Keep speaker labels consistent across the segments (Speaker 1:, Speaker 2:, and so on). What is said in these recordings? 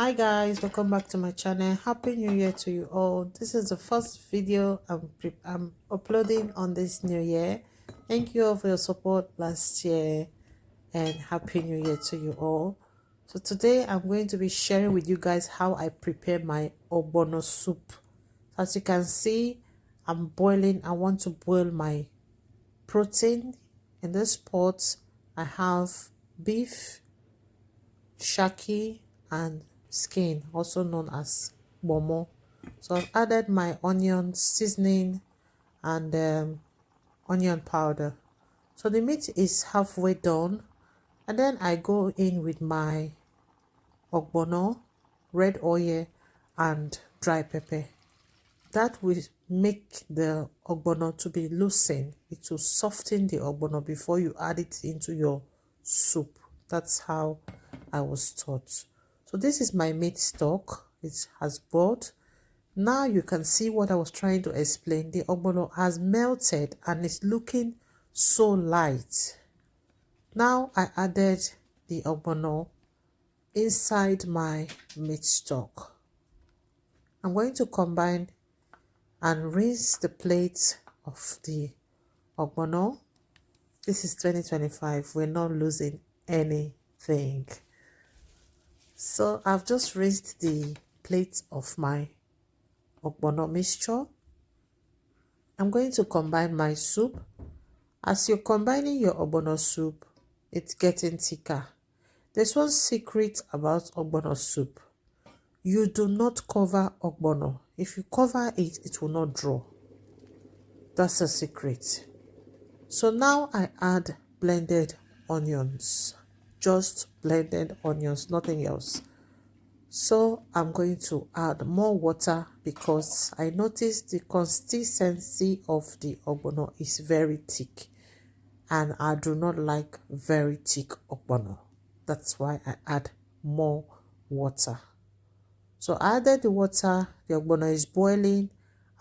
Speaker 1: Hi guys, welcome back to my channel. Happy New Year to you all. This is the first video I'm uploading on this new year. Thank you all for your support last year and Happy New Year to you all. So today I'm going to be sharing with you guys how I prepare my ogbono soup. As you can see, I'm boiling. I want to boil my protein. In this pot, I have beef, shaki, and skin, also known as bomo. So I've added my onion seasoning and onion powder. So the meat is halfway done, and then I go in with my ogbono, red oil, and dry pepper. That will make the ogbono to be loosened. It will soften the ogbono before you add it into your soup. That's how I was taught. So this is my meat stock. It has boiled. Now you can see what I was trying to explain. The ogbono has melted and it's looking so light. Now I added the ogbono inside my meat stock. I'm going to combine and rinse the plate of the ogbono. This is 2025. We're not losing anything. So I've just rinsed the plate of my ogbono mixture. I'm going to combine my soup. As you're combining your ogbono soup, it's getting thicker. There's one secret about ogbono soup. You do not cover ogbono. If you cover it, it will not draw. That's a secret. So now I add blended onions. Just blended onions, nothing else. So I'm going to add more water because I noticed the consistency of the ogbono is very thick and I do not like very thick ogbono. That's why I add more water. So I added the water, the ogbono is boiling.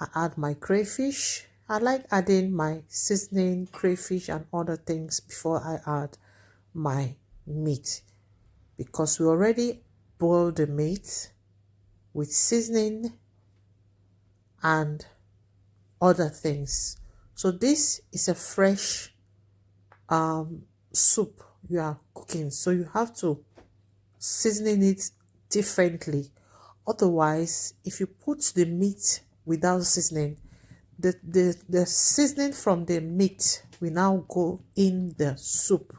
Speaker 1: I add my crayfish. I like adding my seasoning, crayfish and other things before I add my meat because we already boiled the meat with seasoning and other things. So this is a fresh soup you are cooking, so you have to season it differently. Otherwise, if you put the meat without seasoning, the seasoning from the meat will now go in the soup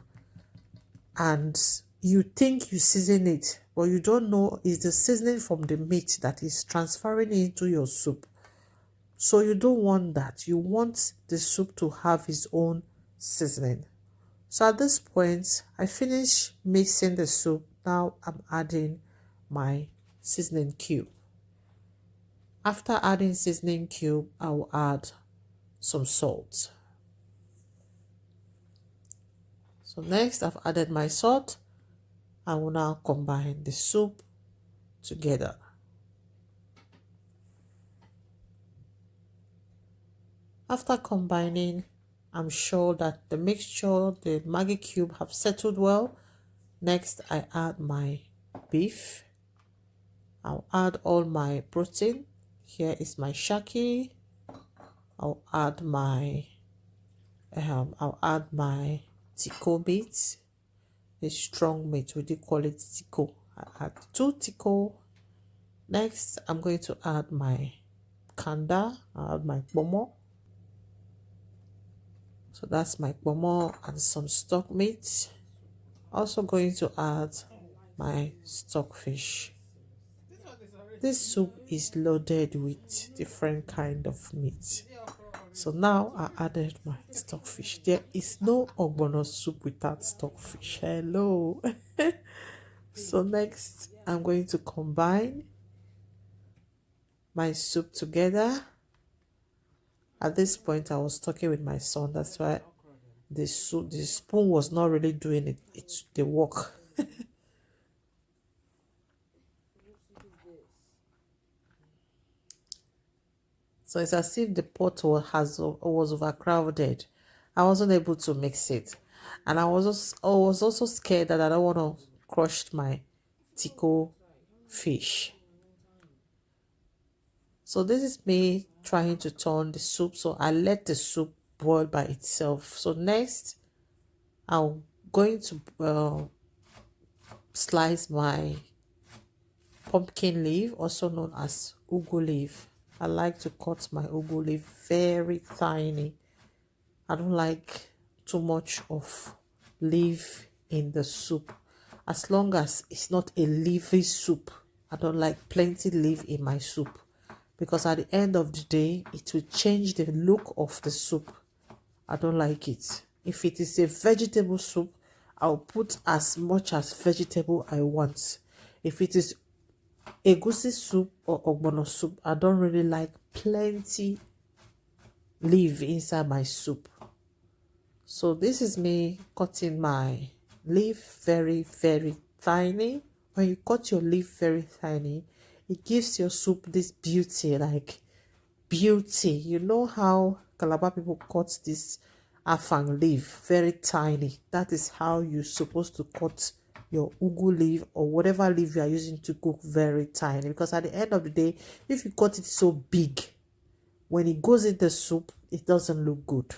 Speaker 1: and you think you season it, but you don't know it's the seasoning from the meat that is transferring into your soup. So you don't want that. You want the soup to have its own seasoning. So at this point, I finish mixing the soup. Now I'm adding my seasoning cube. After adding seasoning cube, I will add some salt. So next, I've added my salt. I will now combine the soup together. After combining, I'm sure that the mixture, the Maggi cube have settled well. Next, I add my beef. I'll add all my protein. Here is my shaki. I'll add my tico meat, a strong meat. We do call it tico. I add 2 tico. Next, I'm going to add my kanda. I'll add my bomo. So that's my bomo and some stock meat. Also going to add my stockfish. This soup is loaded with different kind of meat. So now I added my stockfish. There is no ogbono soup without stockfish. Hello. So next I'm going to combine my soup together. At this point I was talking with my son. That's why the spoon was not really doing the work. So it's as if the pot was overcrowded. I wasn't able to mix it. And I was also scared that I don't want to crush my tico fish. So this is me trying to turn the soup. So I let the soup boil by itself. So next, I'm going to slice my pumpkin leaf, also known as ugu leaf. I like to cut my ugu leaf very tiny. I don't like too much of leaf in the soup. As long as it's not a leafy soup, I don't like plenty leaf in my soup, because at the end of the day, it will change the look of the soup. I don't like it. If it is a vegetable soup, I'll put as much as vegetable I want. If it is egusi soup or ogbono soup, I don't really like plenty leaf inside my soup. So this is me cutting my leaf very, very tiny. When you cut your leaf very tiny, it gives your soup this beauty, like beauty. You know how Calabar people cut this afang leaf very tiny? That is how you're supposed to cut your ugu leaf or whatever leaf you are using to cook very tiny. Because at the end of the day, if you cut it so big, when it goes in the soup, it doesn't look good.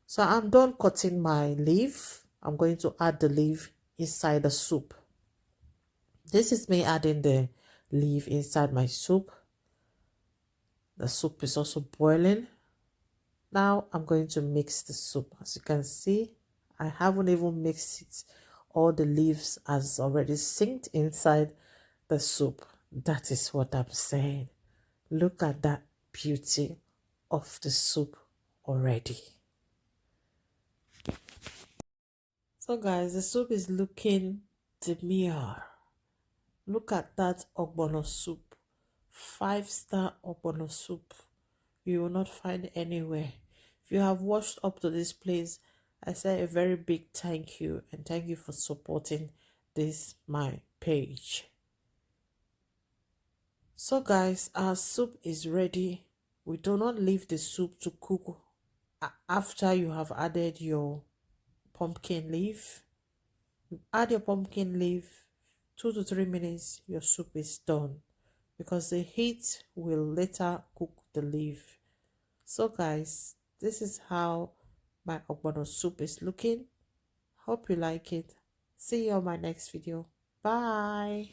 Speaker 1: So I'm done cutting my leaf. I'm going to add the leaf inside the soup. This is me adding the leaf inside my soup. The soup is also boiling. Now I'm going to mix the soup. As you can see, I haven't even mixed it. All the leaves has already sinked inside the soup. That is what I'm saying. Look at that beauty of the soup already. So guys, the soup is looking demure. Look at that ogbono soup. 5-star ogbono soup. You will not find anywhere. If you have watched up to this place, I say a very big thank you, and thank you for supporting this my page. So guys, our soup is ready. We do not leave the soup to cook after you have added your pumpkin leaf. You add your pumpkin leaf, 2 to 3 minutes, your soup is done, because the heat will later cook the leaf. So guys, this is how my ogbono soup is looking. Hope you like it. See you on my next video. Bye.